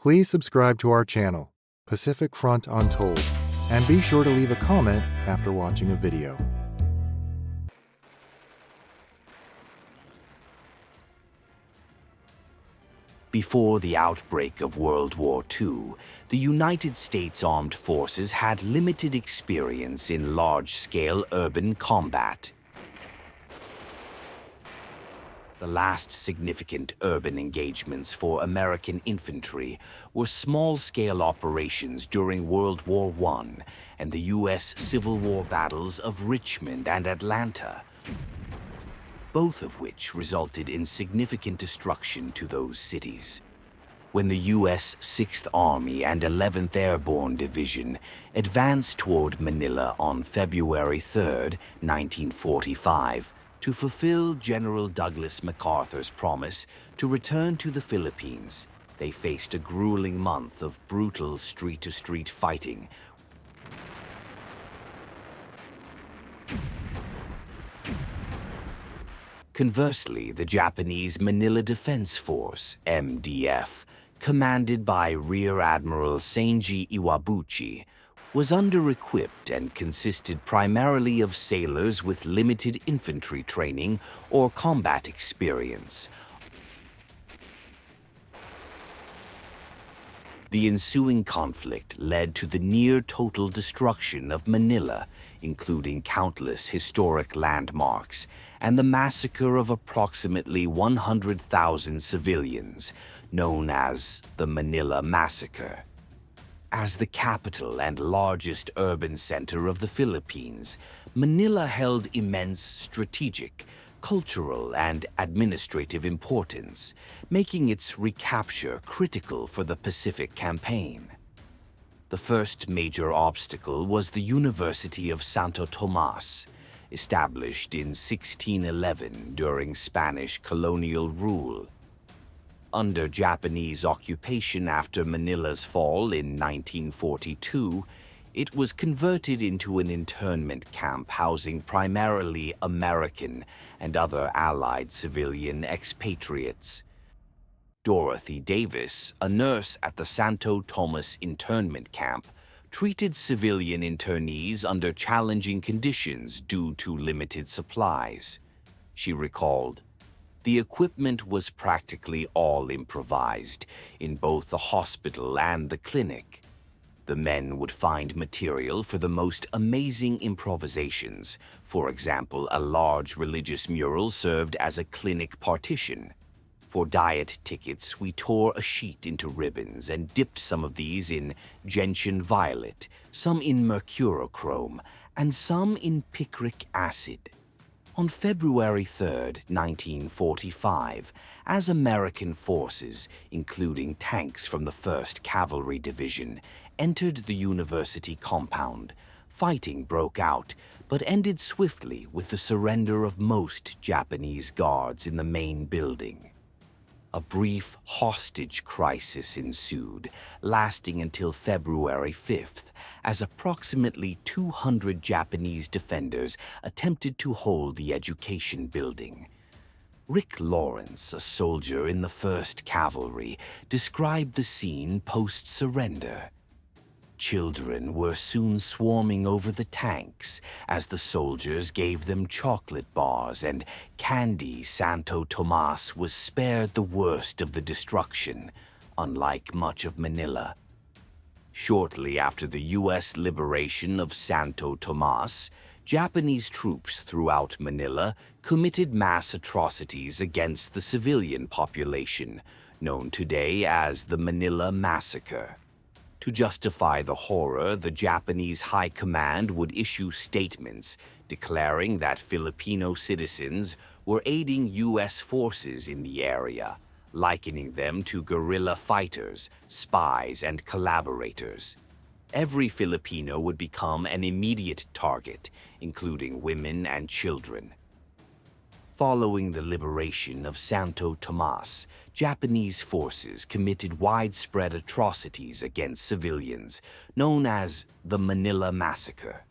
Please subscribe to our channel, Pacific Front Untold, and be sure to leave a comment after watching a video. Before the outbreak of World War II, the United States Armed Forces had limited experience in large-scale urban combat. The last significant urban engagements for American infantry were small-scale operations during World War I and the U.S. Civil War battles of Richmond and Atlanta, both of which resulted in significant destruction to those cities. When the U.S. 6th Army and 11th Airborne Division advanced toward Manila on February 3, 1945, to fulfill General Douglas MacArthur's promise to return to the Philippines, they faced a grueling month of brutal street-to-street fighting. Conversely, the Japanese Manila Defense Force, MDF, commanded by Rear Admiral Seiji Iwabuchi, was under-equipped and consisted primarily of sailors with limited infantry training or combat experience. The ensuing conflict led to the near-total destruction of Manila, including countless historic landmarks, and the massacre of approximately 100,000 civilians, known as the Manila Massacre. As the capital and largest urban center of the Philippines, Manila held immense strategic, cultural, and administrative importance, making its recapture critical for the Pacific Campaign. The first major obstacle was the University of Santo Tomas, established in 1611 during Spanish colonial rule. Under Japanese occupation after Manila's fall in 1942, it was converted into an internment camp housing primarily American and other Allied civilian expatriates. Dorothy Davis, a nurse at the Santo Tomas internment camp, treated civilian internees under challenging conditions due to limited supplies. She recalled, "The equipment was practically all improvised in both the hospital and the clinic. The men would find material for the most amazing improvisations. For example, a large religious mural served as a clinic partition. For diet tickets, we tore a sheet into ribbons and dipped some of these in gentian violet, some in mercurochrome, and some in picric acid." On February 3, 1945, as American forces, including tanks from the 1st Cavalry Division, entered the university compound, fighting broke out, but ended swiftly with the surrender of most Japanese guards in the main building. A brief hostage crisis ensued, lasting until February 5th, as approximately 200 Japanese defenders attempted to hold the education building. Rick Lawrence, a soldier in the 1st Cavalry, described the scene post-surrender. Children were soon swarming over the tanks as the soldiers gave them chocolate bars and candy. Santo Tomas was spared the worst of the destruction, unlike much of Manila. Shortly after the U.S. liberation of Santo Tomas, Japanese troops throughout Manila committed mass atrocities against the civilian population, known today as the Manila Massacre. To justify the horror, the Japanese High Command would issue statements declaring that Filipino citizens were aiding U.S. forces in the area, likening them to guerrilla fighters, spies, and collaborators. Every Filipino would become an immediate target, including women and children. Following the liberation of Santo Tomas, Japanese forces committed widespread atrocities against civilians, known as the Manila Massacre.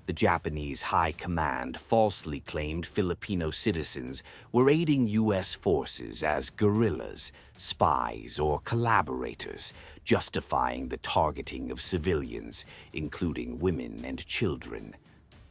The Japanese High Command falsely claimed Filipino citizens were aiding U.S. forces as guerrillas, spies, or collaborators, justifying the targeting of civilians, including women and children.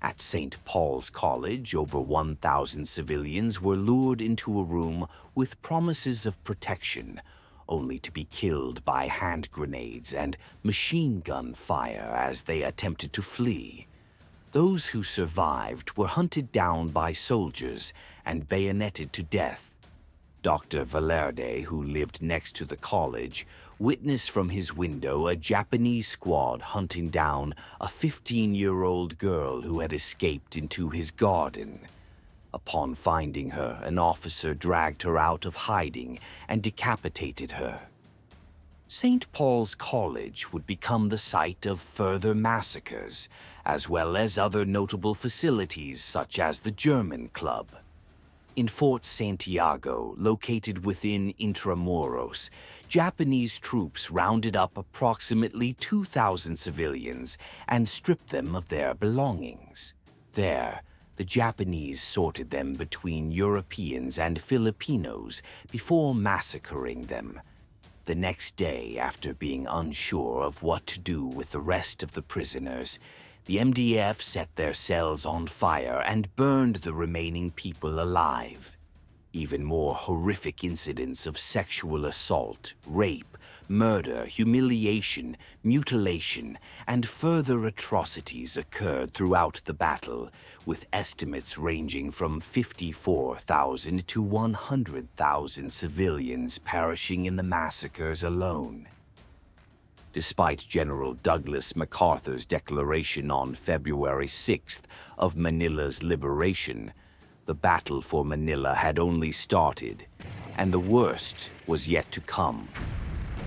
At St. Paul's College, over 1,000 civilians were lured into a room with promises of protection, only to be killed by hand grenades and machine gun fire as they attempted to flee. Those who survived were hunted down by soldiers and bayoneted to death. Dr. Valerde, who lived next to the college, witnessed from his window a Japanese squad hunting down a 15-year-old girl who had escaped into his garden. Upon finding her, an officer dragged her out of hiding and decapitated her. St. Paul's College would become the site of further massacres, as well as other notable facilities such as the German Club. In Fort Santiago, located within Intramuros, Japanese troops rounded up approximately 2,000 civilians and stripped them of their belongings. There, the Japanese sorted them between Europeans and Filipinos before massacring them. The next day, after being unsure of what to do with the rest of the prisoners, the MDF set their cells on fire and burned the remaining people alive. Even more horrific incidents of sexual assault, rape, murder, humiliation, mutilation, and further atrocities occurred throughout the battle, with estimates ranging from 54,000 to 100,000 civilians perishing in the massacres alone. Despite General Douglas MacArthur's declaration on February 6th of Manila's liberation, the battle for Manila had only started, and the worst was yet to come.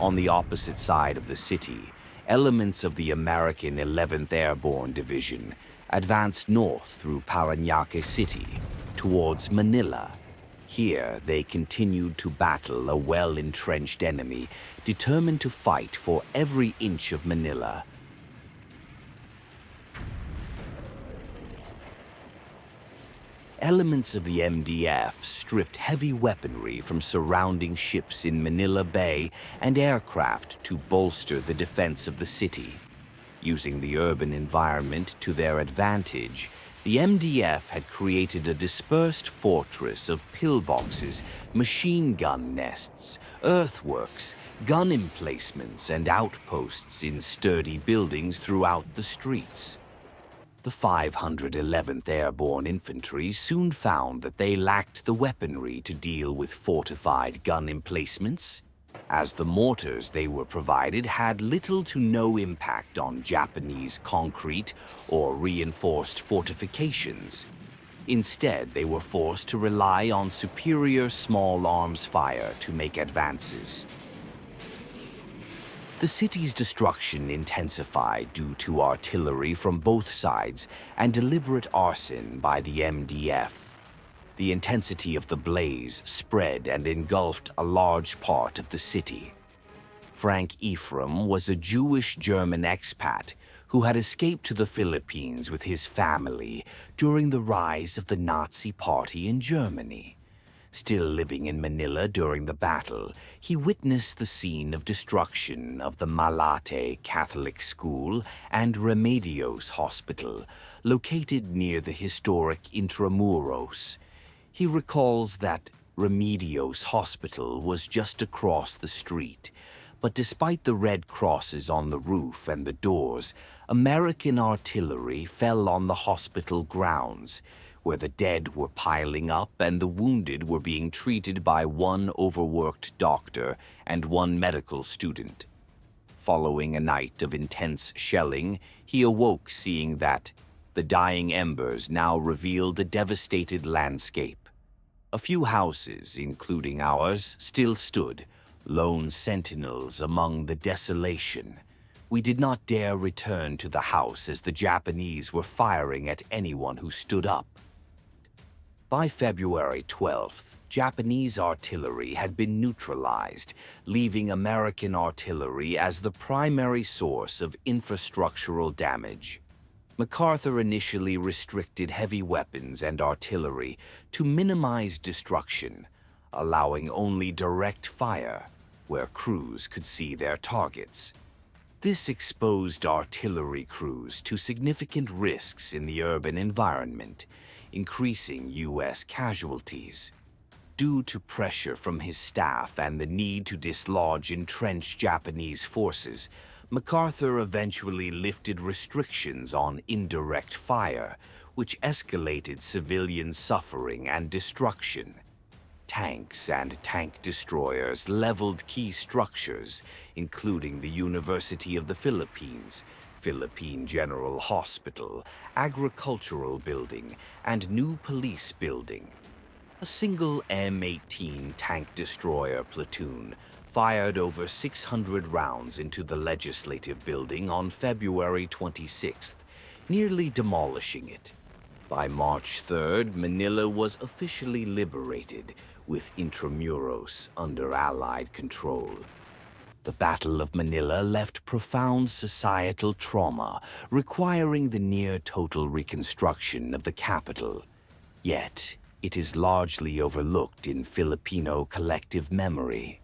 On the opposite side of the city, elements of the American 11th Airborne Division advanced north through Parañaque City towards Manila. Here, they continued to battle a well-entrenched enemy, determined to fight for every inch of Manila. Elements of the MDF stripped heavy weaponry from surrounding ships in Manila Bay and aircraft to bolster the defense of the city. Using the urban environment to their advantage, the MDF had created a dispersed fortress of pillboxes, machine gun nests, earthworks, gun emplacements, and outposts in sturdy buildings throughout the streets. The 511th Airborne Infantry soon found that they lacked the weaponry to deal with fortified gun emplacements, as the mortars they were provided had little to no impact on Japanese concrete or reinforced fortifications. Instead, they were forced to rely on superior small arms fire to make advances. The city's destruction intensified due to artillery from both sides and deliberate arson by the MDF. The intensity of the blaze spread and engulfed a large part of the city. Frank Ephraim was a Jewish German expat who had escaped to the Philippines with his family during the rise of the Nazi Party in Germany. Still living in Manila during the battle, he witnessed the scene of destruction of the Malate Catholic School and Remedios Hospital, located near the historic Intramuros. He recalls that Remedios Hospital was just across the street, but despite the red crosses on the roof and the doors, American artillery fell on the hospital grounds, where the dead were piling up and the wounded were being treated by one overworked doctor and one medical student. Following a night of intense shelling, he awoke seeing that the dying embers now revealed a devastated landscape. A few houses, including ours, still stood, lone sentinels among the desolation. We did not dare return to the house as the Japanese were firing at anyone who stood up. By February 12th, Japanese artillery had been neutralized, leaving American artillery as the primary source of infrastructural damage. MacArthur initially restricted heavy weapons and artillery to minimize destruction, allowing only direct fire where crews could see their targets. This exposed artillery crews to significant risks in the urban environment, increasing U.S. casualties. Due to pressure from his staff and the need to dislodge entrenched Japanese forces, MacArthur eventually lifted restrictions on indirect fire, which escalated civilian suffering and destruction. Tanks and tank destroyers leveled key structures, including the University of the Philippines, Philippine General Hospital, Agricultural Building, and new police building. A single M18 tank destroyer platoon fired over 600 rounds into the Legislative Building on February 26th, nearly demolishing it. By March 3rd, Manila was officially liberated, with Intramuros under Allied control. The Battle of Manila left profound societal trauma, requiring the near-total reconstruction of the capital. Yet, it is largely overlooked in Filipino collective memory.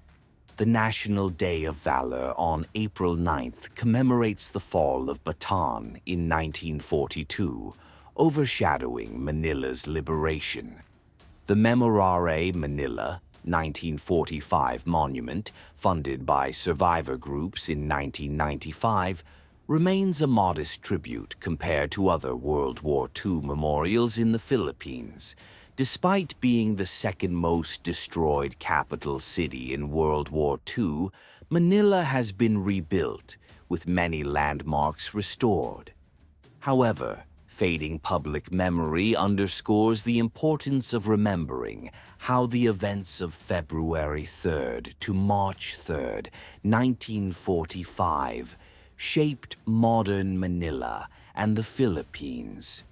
The National Day of Valor on April 9th commemorates the fall of Bataan in 1942, overshadowing Manila's liberation. The Memorare Manila 1945 monument, funded by survivor groups in 1995, remains a modest tribute compared to other World War II memorials in the Philippines. Despite being the second most destroyed capital city in World War II, Manila has been rebuilt, with many landmarks restored. However, fading public memory underscores the importance of remembering how the events of February 3rd to March 3rd, 1945, shaped modern Manila and the Philippines.